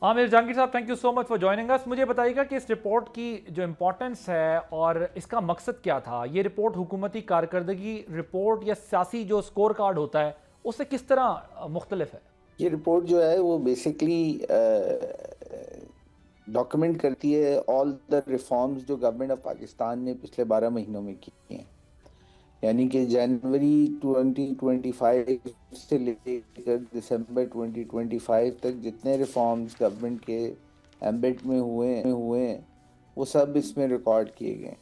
आमिर जहांगीर साहब, thank you so much for joining us. मुझे बताइएगा कि इस रिपोर्ट की जो इम्पोर्टेंस है और इसका मकसद क्या था। ये रिपोर्ट हुकूमती कारकर्दगी रिपोर्ट या सियासी जो स्कोर कार्ड होता है उससे किस तरह मुख्तलिफ है? ये रिपोर्ट जो है वो बेसिकली डॉक्यूमेंट करती है ऑल द रिफॉर्म्स जो गवर्नमेंट ऑफ पाकिस्तान ने पिछले 12 महीनों में किए हैं। यानी कि जनवरी 2025 से लेकर दिसंबर 2025 तक जितने रिफॉर्म्स गवर्नमेंट के एम्बेड में हुए हैं वो सब इसमें रिकॉर्ड किए गए।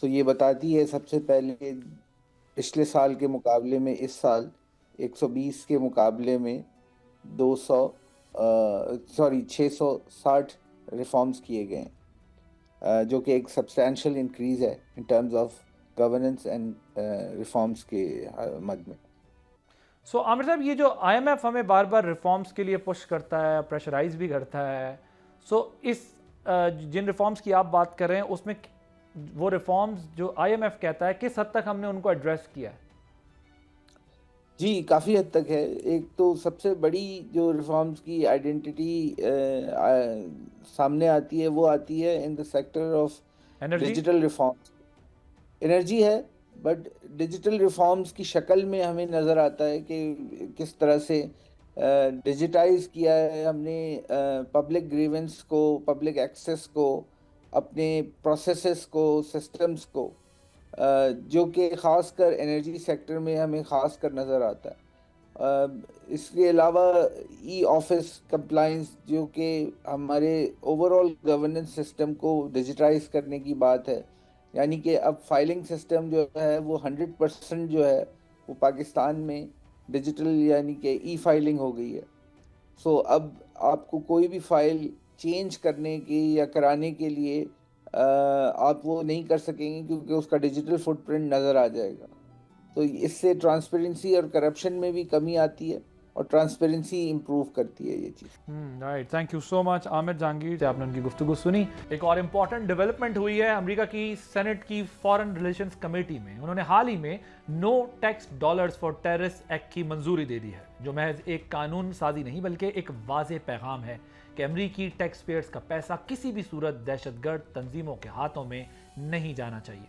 सो ये बताती है सबसे पहले पिछले साल के मुकाबले में इस साल 120 के मुकाबले में 660 रिफॉर्म्स किए गए हैं, जो कि एक सब्सटैंशियल इंक्रीज है in terms of governance and reforms के मद में। सो आमिर साहब, ये जो IMF हमें बार बार रिफॉर्म्स के लिए पुश करता है, प्रेशराइज भी करता है, सो इस जिन रिफॉर्म्स की आप बात कर रहे हैं उसमें वो रिफॉर्म्स जो IMF कहता है किस हद तक हमने उनको एड्रेस किया है? जी, काफ़ी हद तक है। एक तो सबसे बड़ी जो रिफॉर्म्स की आइडेंटिटी सामने आती है वो आती है in the sector of digital reforms. Energy है, बट डिजिटल रिफॉर्म्स की शक्ल में हमें नज़र आता है कि किस तरह से डिजिटाइज किया है हमने पब्लिक ग्रीवेंस को, पब्लिक एक्सेस को, अपने प्रोसेसेस को, सिस्टम्स को, जो कि ख़ास कर एनर्जी सेक्टर में हमें ख़ास कर नज़र आता है। इसके अलावा ई ऑफिस कंप्लाइंस, जो कि हमारे ओवरऑल गवर्नेंस सिस्टम को डिजिटाइज करने की बात है। यानी कि अब फाइलिंग सिस्टम जो है वो 100% जो है वो पाकिस्तान में डिजिटल यानी कि ई फाइलिंग हो गई है। सो अब आपको कोई भी फाइल चेंज करने की या कराने के लिए आप वो नहीं कर सकेंगे क्योंकि उसका डिजिटल फुटप्रिंट नज़र आ जाएगा। तो इससे ट्रांसपेरेंसी और करप्शन में भी कमी आती है और ट्रांसपेरेंसी इंप्रूव करती है ये चीज़। Right, thank you so much Aamir Jahangir, आपने उनकी गुफ्तगू सुनी। एक और इम्पॉर्टेंट डेवलपमेंट हुई है अमेरिका की सेनेट की फॉरेन रिलेशंस कमेटी में। उन्होंने हाल ही में no tax dollars for terrorist act की मंजूरी दे दी है, जो महज एक कानून साजी नहीं बल्कि एक वाज़ेह पैगाम है कि अमरीकी टैक्स पेयर्स का पैसा किसी भी सूरत दहशतगर्द तंजीमों के हाथों में नहीं जाना चाहिए।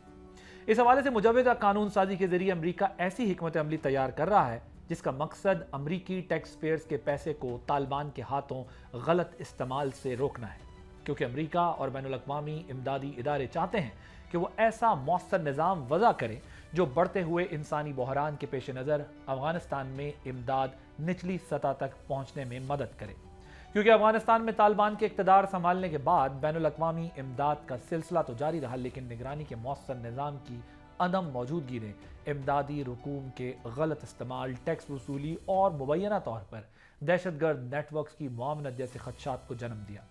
इस हवाले से मुजव्वज़ा कानून साजी के जरिए अमरीका ऐसी हिकमत अमली तैयार कर रहा है जिसका मकसद अमरीकी टैक्स पेयर्स के पैसे को तालिबान के हाथों गलत इस्तेमाल से रोकना है, क्योंकि अमरीका और बैनुल-अक़वामी इमदादी इदारे चाहते हैं कि वो ऐसा मौसर निज़ाम वज़ा करें जो बढ़ते हुए इंसानी बहरान के पेश नज़र अफगानिस्तान में इमदाद निचली सतह तक पहुँचने में मदद करे। क्योंकि अफगानिस्तान में तालिबान के इक़्तिदार संभालने के बाद बैनुल-अक़वामी इमदाद का सिलसिला तो जारी रहा, लेकिन निगरानी के मौसर निज़ाम की अदम मौजूदगी ने इमदादी रकूम के गलत इस्तेमाल, टैक्स वसूली और मुबैना तौर पर दहशतगर्द नेटवर्क्स की मुआवनत जैसे खदशात को जन्म दिया।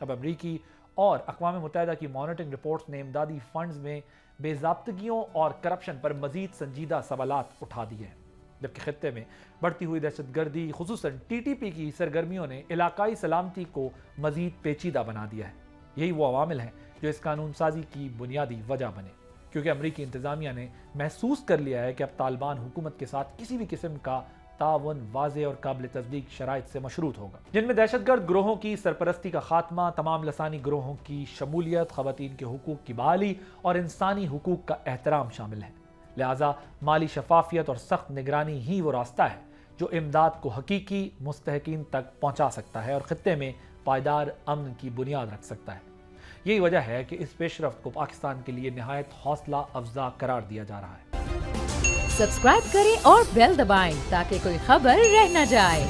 अब अमरीकी और अक़वाम मुत्तहिदा की मॉनिटरिंग रिपोर्ट्स ने इमदादी फंड्स में बेज़ाब्तगियों और करप्शन पर मजीद संजीदा सवालात उठा दिए हैं, जबकि खित्ते में बढ़ती हुई दहशतगर्दी खुसूसन TTP की सरगर्मियों ने इलाकाई सलामती को मजीद पेचीदा बना दिया है। यही वो अवामिल हैं जो इस कानून साजी की बुनियादी वजह बने, क्योंकि अमरीकी इंतजामिया ने महसूस कर लिया है कि अब तालिबान हुकूमत के साथ किसी भी किस्म का तावन वाज़ेह और काबिल तस्दीक शराइत से मशरूत होगा, जिनमें दहशतगर्द ग्रोहों की सरपरस्ती का खात्मा, तमाम लसानी ग्रोहों की शमूलियत, खवातीन के हुकूक की बहाली और इंसानी हुकूक का एहतराम शामिल है। लिहाजा माली शफाफियत और सख्त निगरानी ही वो रास्ता है जो इमदाद को हकीकी मुस्तहकीन तक पहुँचा सकता है और खित्ते में पायदार अमन की बुनियाद रख सकता है। यही वजह है कि इस पेशरफ्त को पाकिस्तान के लिए निहायत हौसला अफजा करार दिया जा रहा है। सब्सक्राइब करें और बेल दबाएं ताकि कोई खबर रह न जाए।